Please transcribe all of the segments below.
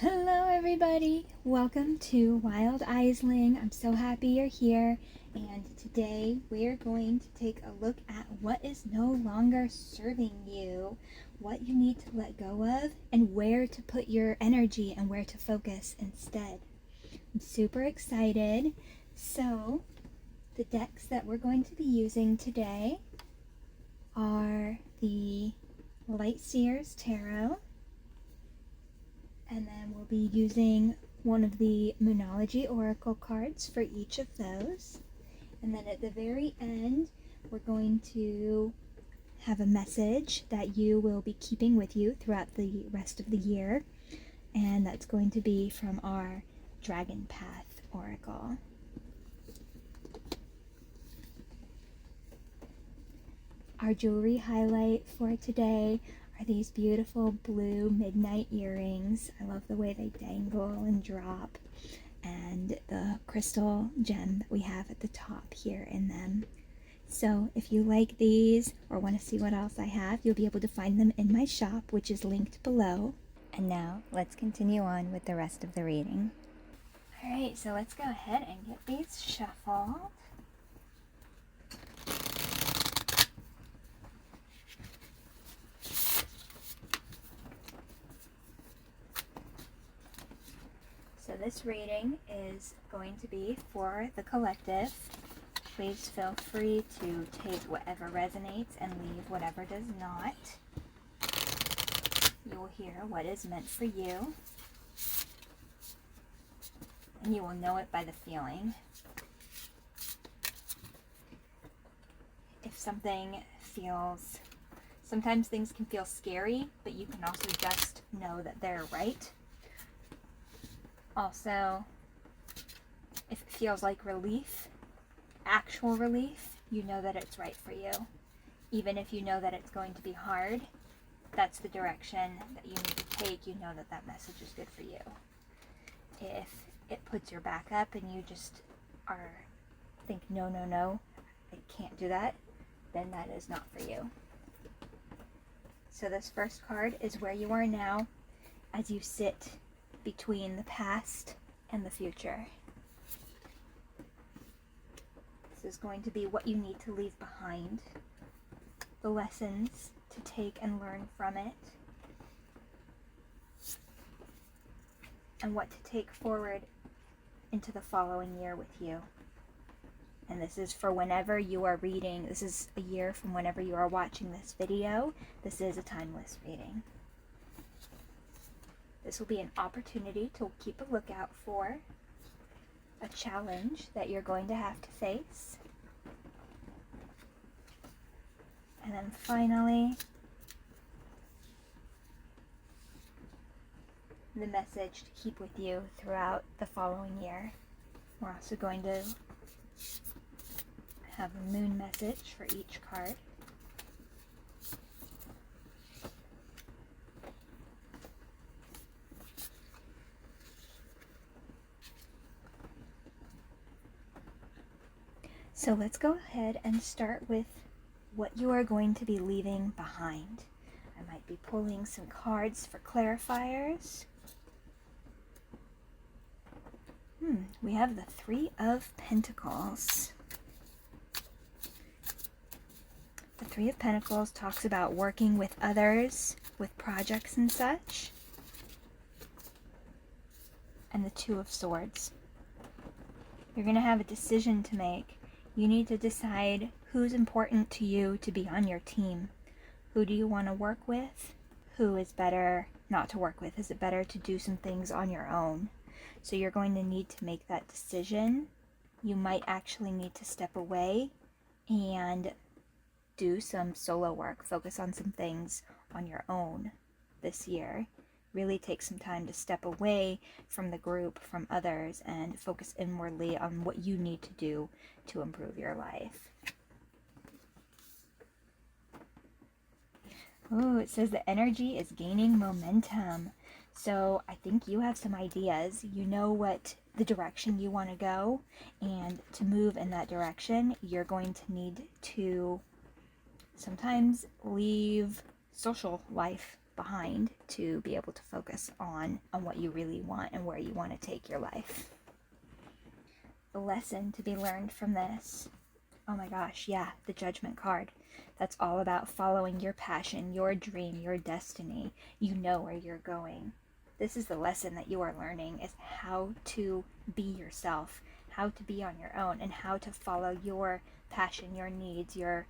Hello everybody, welcome to Wild Isling. I'm so happy you're here, and today we're going to take a look at what is no longer serving you, what you need to let go of, and where to put your energy and where to focus instead. I'm super excited. So the decks that we're going to be using today are the Light Seers Tarot, and then we'll be using one of the Moonology Oracle cards for each of those. And then at the very end, we're going to have a message that you will be keeping with you throughout the rest of the year. And that's going to be from our Dragon Path Oracle. Our jewelry highlight for today are these beautiful blue midnight earrings. I love the way they dangle and drop, and the crystal gem that we have at the top here in them. So if you like these or want to see what else I have, you'll be able to find them in my shop, which is linked below. And now let's continue on with the rest of the reading. Alright, so let's go ahead and get these shuffled. So this reading is going to be for the collective. Please feel free to take whatever resonates and leave whatever does not. You will hear what is meant for you, and you will know it by the feeling. If something feels, sometimes things can feel scary, but you can also just know that they're right. Also, if it feels like relief, actual relief, you know that it's right for you. Even if you know that it's going to be hard, that's the direction that you need to take. You know that that message is good for you. If it puts your back up and you just think, no, I can't do that, then that is not for you. So this first card is where you are now as you sit between the past and the future. This is going to be what you need to leave behind, the lessons to take and learn from it, and what to take forward into the following year with you. And this is for whenever you are reading. This is a year from whenever you are watching this video. This is a timeless reading. This will be an opportunity to keep a lookout for a challenge that you're going to have to face. And then finally, the message to keep with you throughout the following year. We're also going to have a moon message for each card. So let's go ahead and start with what you are going to be leaving behind. I might be pulling some cards for clarifiers. We have the Three of Pentacles. The Three of Pentacles talks about working with others, with projects and such. And the Two of Swords. You're going to have a decision to make. You need to decide who's important to you to be on your team. Who do you want to work with? Who is better not to work with? Is it better to do some things on your own? So you're going to need to make that decision. You might actually need to step away and do some solo work. Focus on some things on your own this year. Really take some time to step away from the group, from others, and focus inwardly on what you need to do to improve your life. Oh, it says the energy is gaining momentum. So I think you have some ideas. You know what the direction you want to go, and to move in that direction, you're going to need to sometimes leave social life behind to be able to focus on what you really want and where you want to take your life. The lesson to be learned from this, oh my gosh, yeah, the Judgment card. That's all about following your passion, your dream, your destiny. You know where you're going. This is the lesson that you are learning, is how to be yourself, how to be on your own, and how to follow your passion, your needs, your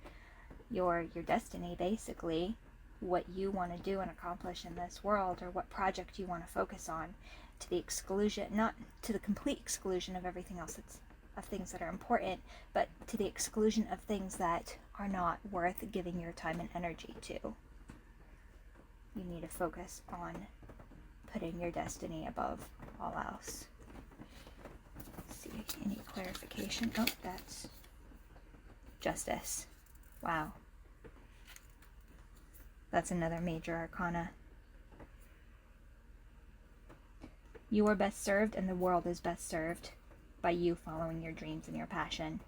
destiny, basically, what you want to do and accomplish in this world, or what project you want to focus on, to the exclusion, not to the complete exclusion of everything else of things that are important, but to the exclusion of things that are not worth giving your time and energy to. You need to focus on putting your destiny above all else. Let's see, any clarification? Oh, that's Justice. Wow. That's another major arcana. You are best served, and the world is best served by you following your dreams and your passion.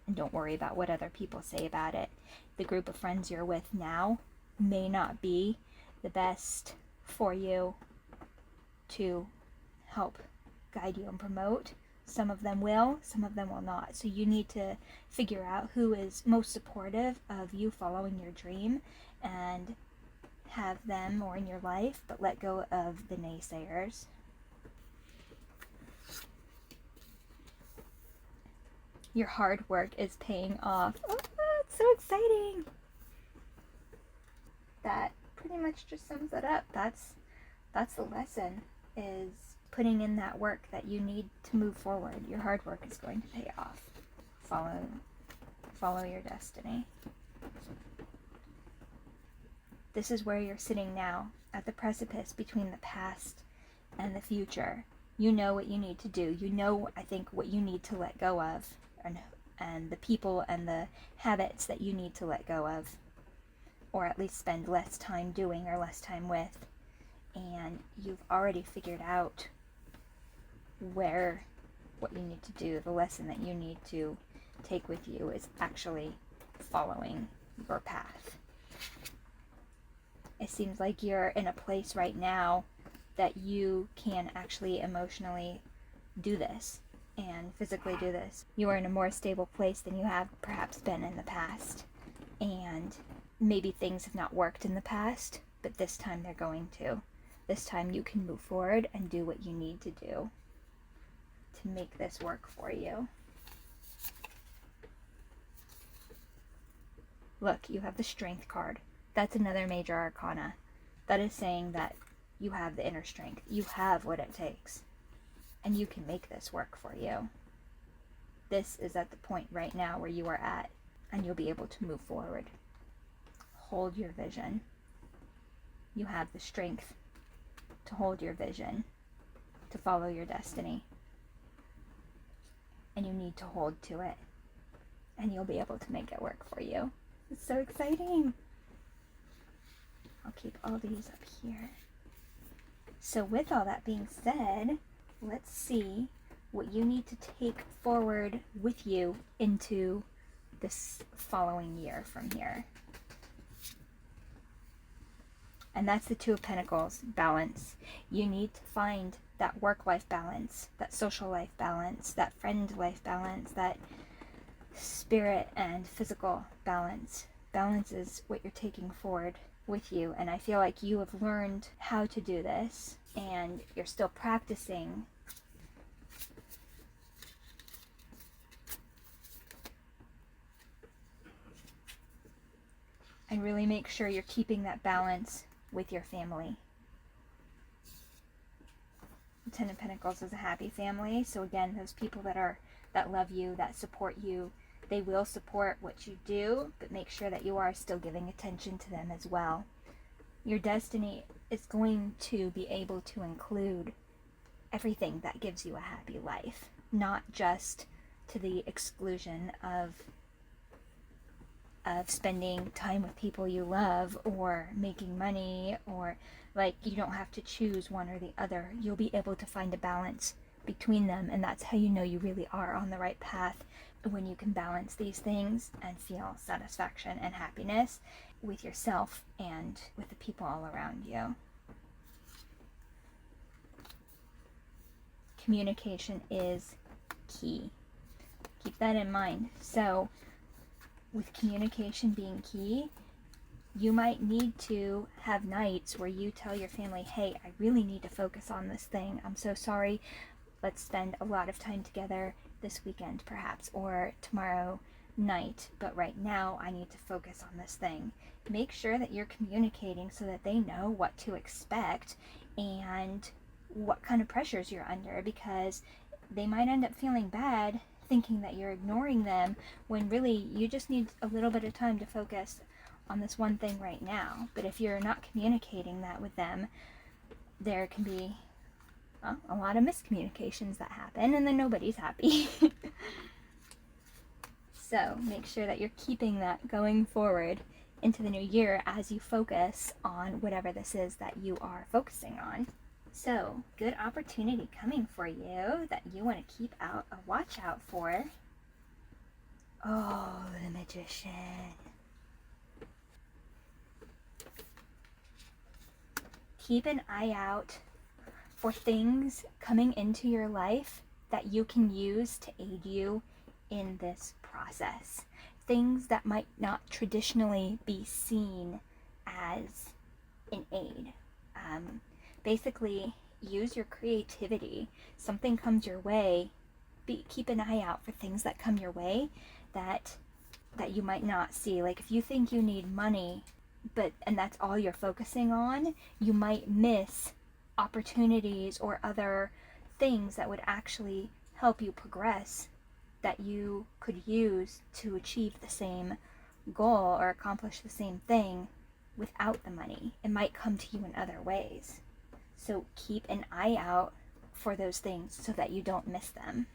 And don't worry about what other people say about it. The group of friends you're with now may not be the best for you to help guide you and promote. Some of them will, some of them will not. So you need to figure out who is most supportive of you following your dream and have them more in your life, but let go of the naysayers. Your hard work is paying off. Oh, it's so exciting. That pretty much just sums it up. That's the lesson, is putting in that work that you need to move forward. Your hard work is going to pay off. Follow your destiny. This is where you're sitting now, at the precipice between the past and the future. You know what you need to do. You know, I think, what you need to let go of, and the people and the habits that you need to let go of, or at least spend less time doing or less time with. And you've already figured out what you need to do. The lesson that you need to take with you is actually following your path. It seems like you're in a place right now that you can actually emotionally do this and physically do this. You are in a more stable place than you have perhaps been in the past. And maybe things have not worked in the past, but this time they're going to. This time you can move forward and do what you need to do to make this work for you. Look, you have the Strength card. That's another major arcana. That is saying that you have the inner strength. You have what it takes. And you can make this work for you. This is at the point right now where you are at, and you'll be able to move forward. Hold your vision. You have the strength to hold your vision, to follow your destiny. And you need to hold to it. And you'll be able to make it work for you. It's so exciting. I'll keep all these up here. So with all that being said, let's see what you need to take forward with you into this following year from here. And that's the Two of Pentacles, balance. You need to find that work-life balance, that social life balance, that friend life balance, that spirit and physical balance. Balance is what you're taking forward with you, and I feel like you have learned how to do this, and you're still practicing. And really make sure you're keeping that balance with your family. The Ten of Pentacles is a happy family, so again, those people that love you, that support you, they will support what you do, but make sure that you are still giving attention to them as well. Your destiny is going to be able to include everything that gives you a happy life, not just to the exclusion of spending time with people you love or making money, or like, you don't have to choose one or the other. You'll be able to find a balance between them, and that's how you know you really are on the right path, when you can balance these things and feel satisfaction and happiness with yourself and with the people all around you. Communication is key. Keep that in mind. So with communication being key, you might need to have nights where you tell your family, hey, I really need to focus on this thing. I'm so sorry. Let's spend a lot of time together this weekend perhaps, or tomorrow night, but right now I need to focus on this thing. Make sure that you're communicating so that they know what to expect and what kind of pressures you're under, because they might end up feeling bad thinking that you're ignoring them when really you just need a little bit of time to focus on this one thing right now. But if you're not communicating that with them, there can be a lot of miscommunications that happen, and then nobody's happy. So make sure that you're keeping that going forward into the new year as you focus on whatever this is that you are focusing on. So, good opportunity coming for you that you want to keep a watch out for. Oh, the Magician. Keep an eye out for things coming into your life that you can use to aid you in this process. Things that might not traditionally be seen as an aid. Basically, use your creativity. Something comes your way, keep an eye out for things that come your way that you might not see. Like if you think you need money, and that's all you're focusing on, you might miss opportunities or other things that would actually help you progress, that you could use to achieve the same goal or accomplish the same thing without the money. It might come to you in other ways. So keep an eye out for those things so that you don't miss them.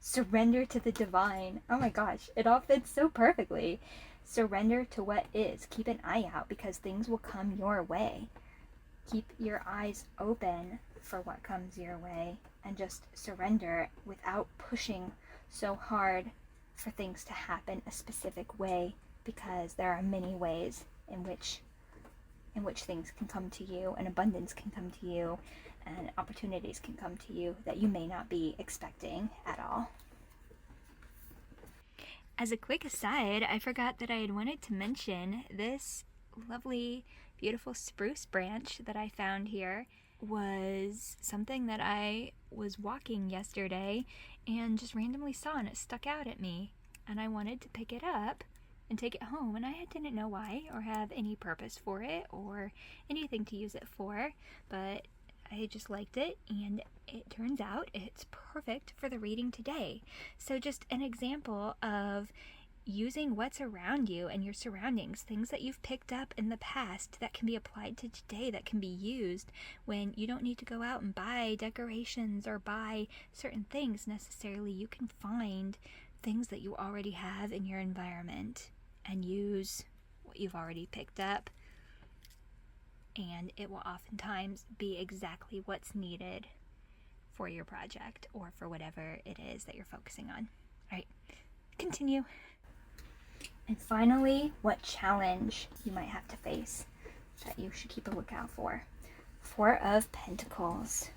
Surrender to the divine. Oh my gosh, it all fits so perfectly. Surrender to what is. Keep an eye out because things will come your way. Keep your eyes open for what comes your way and just surrender without pushing so hard for things to happen a specific way, because there are many ways in which things can come to you, and abundance can come to you, and opportunities can come to you that you may not be expecting at all. As a quick aside, I forgot that I had wanted to mention this lovely, beautiful spruce branch that I found here was something that I was walking yesterday and just randomly saw, and it stuck out at me, and I wanted to pick it up and take it home, and I didn't know why or have any purpose for it or anything to use it for, but I just liked it, and it turns out it's perfect for the reading today. So just an example of using what's around you and your surroundings, things that you've picked up in the past that can be applied to today, that can be used when you don't need to go out and buy decorations or buy certain things necessarily. You can find things that you already have in your environment and use what you've already picked up, and it will oftentimes be exactly what's needed for your project or for whatever it is that you're focusing on. All right, continue. And finally, what challenge you might have to face that you should keep a lookout for. Four of Pentacles.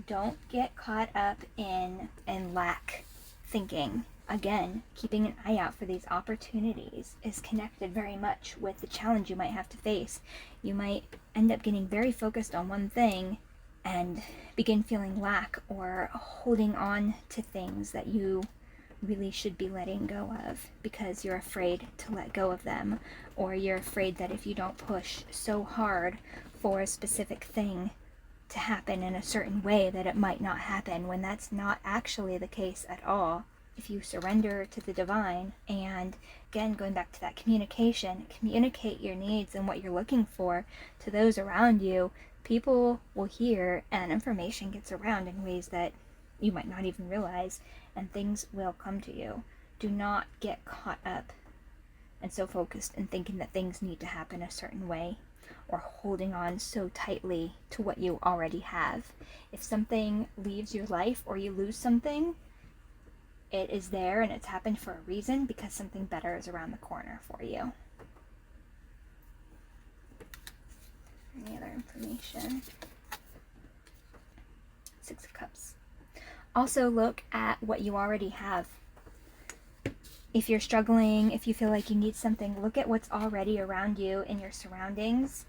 Don't get caught up in lack thinking. Again, keeping an eye out for these opportunities is connected very much with the challenge you might have to face. You might end up getting very focused on one thing and begin feeling lack or holding on to things that you really should be letting go of because you're afraid to let go of them, or you're afraid that if you don't push so hard for a specific thing to happen in a certain way that it might not happen, when that's not actually the case at all. If you surrender to the divine, and again, going back to that communication, communicate your needs and what you're looking for to those around you, people will hear, and information gets around in ways that you might not even realize, and things will come to you. Do not get caught up and so focused in thinking that things need to happen a certain way, or holding on so tightly to what you already have. If something leaves your life or you lose something, it is there and it's happened for a reason, because something better is around the corner for you. Any other information? Six of Cups. Also look at what you already have. If you're struggling, if you feel like you need something, look at what's already around you in your surroundings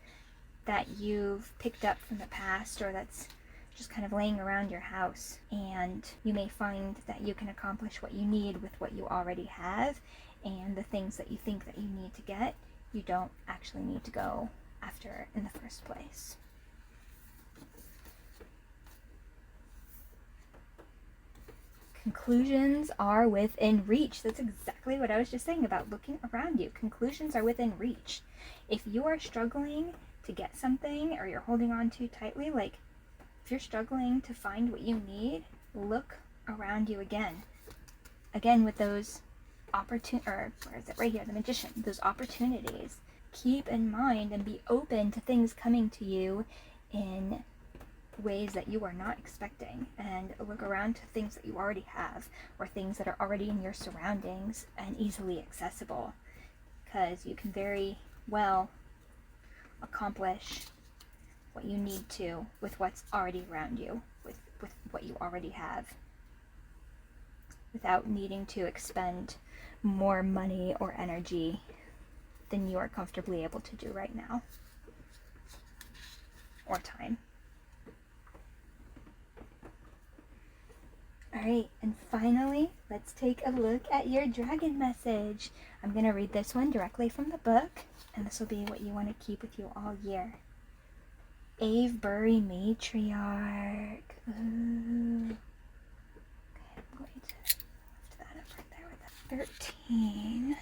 that you've picked up from the past, or that's just kind of laying around your house. And you may find that you can accomplish what you need with what you already have, and the things that you think that you need to get, you don't actually need to go after in the first place. Conclusions are within reach. That's exactly what I was just saying about looking around you. Conclusions are within reach. If you are struggling to get something, or you're holding on too tightly, like if you're struggling to find what you need, look around you again. Again, with those where is it? Right here, the Magician. Those opportunities. Keep in mind and be open to things coming to you in ways that you are not expecting, and look around to things that you already have, or things that are already in your surroundings and easily accessible, because you can very well accomplish what you need to with what's already around you, with what you already have, without needing to expend more money or energy than you are comfortably able to do right now, or time. Alright, and finally, let's take a look at your dragon message. I'm going to read this one directly from the book, and this will be what you want to keep with you all year. Avebury Matriarch. Ooh. Okay, I'm going to lift that up right there with that. 13.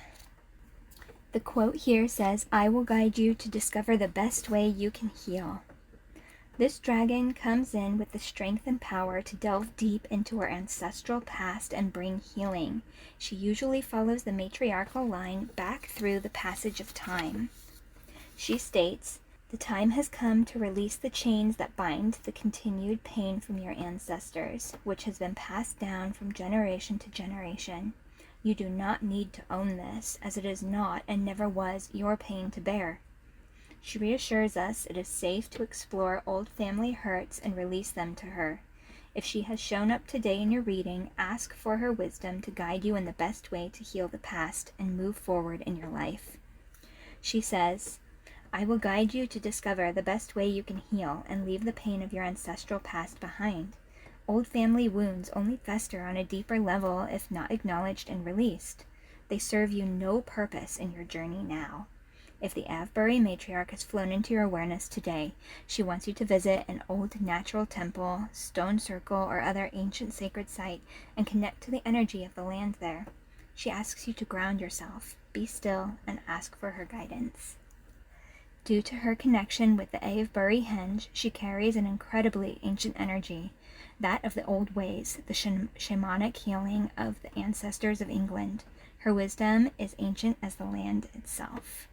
The quote here says, "I will guide you to discover the best way you can heal." This dragon comes in with the strength and power to delve deep into her ancestral past and bring healing. She usually follows the matriarchal line back through the passage of time. She states, "The time has come to release the chains that bind the continued pain from your ancestors, which has been passed down from generation to generation. You do not need to own this, as it is not and never was your pain to bear." She reassures us it is safe to explore old family hurts and release them to her. If she has shown up today in your reading, ask for her wisdom to guide you in the best way to heal the past and move forward in your life. She says, "I will guide you to discover the best way you can heal and leave the pain of your ancestral past behind. Old family wounds only fester on a deeper level if not acknowledged and released. They serve you no purpose in your journey now. If the Avebury Matriarch has flown into your awareness today, she wants you to visit an old natural temple, stone circle, or other ancient sacred site and connect to the energy of the land there. She asks you to ground yourself, be still, and ask for her guidance. Due to her connection with the Avebury Henge, she carries an incredibly ancient energy, that of the old ways, the shamanic healing of the ancestors of England. Her wisdom is ancient as the land itself."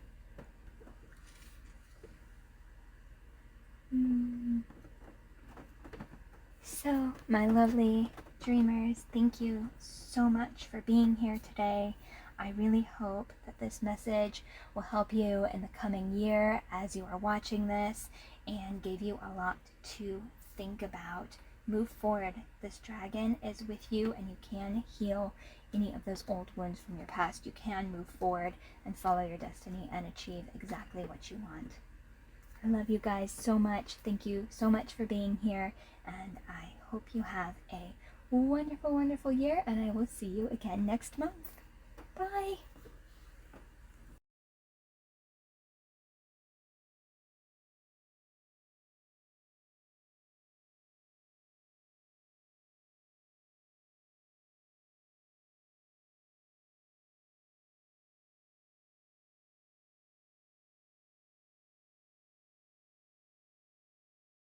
So, my lovely dreamers, thank you so much for being here today. I really hope that this message will help you in the coming year as you are watching this, and gave you a lot to think about. Move forward. This dragon is with you, and you can heal any of those old wounds from your past. You can move forward and follow your destiny and achieve exactly what you want. I love you guys so much. Thank you so much for being here, and I hope you have a wonderful, wonderful year, and I will see you again next month. Bye!